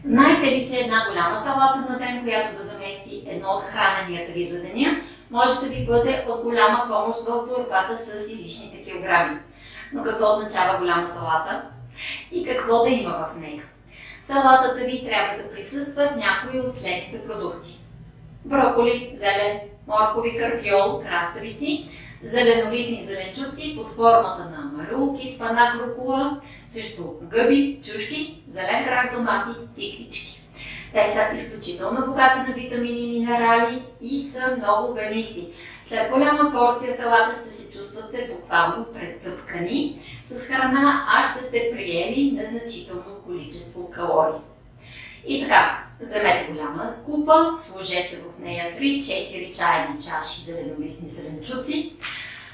Знаете ли, че една голяма салата на ден, която да замести едно от храненията ви за деня, може да ви бъде от голяма помощ в борбата с излишните килограми? Но какво означава голяма салата и какво да има в нея? В салатата ви трябва да присъстват някои от следните продукти: броколи, зелен, моркови, карфиол, краставици, зеленолистни зеленчуци под формата на марулки, спанак, рукола, също гъби, чушки, зелен крак, домати, тиквички. Те са изключително богати на витамини и минерали и са много обемисти. След голяма порция салата ще се чувствате буквално претъпкани с храна, а ще сте приели незначително количество калории. И така, вземете голяма купа, сложете в нея 3-4 чайни чаши зеленолистни зеленчуци.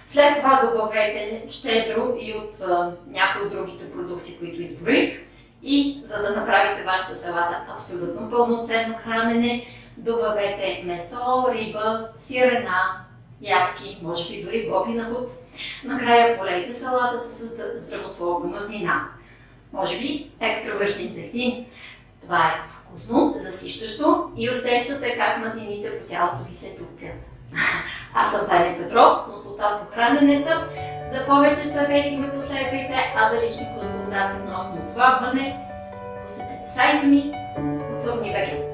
След това добавете щедро и от някои от другите продукти, които изброих. И за да направите вашата салата абсолютно пълноценно хранене, добавете месо, риба, сирена, ядки, може би дори бобина худ. Накрая полейте салатата с здравословна мазнина. Може би екстра вършин зехтин. Това е вкусно, засищащо и усещате как мазнините по тялото ви се топлят. Аз съм Таня Петров, консултант по хранене съм. За повече съвети ме последвайте, а за лични консултации относно отслабване посетете сайта ми Отслабни Беги.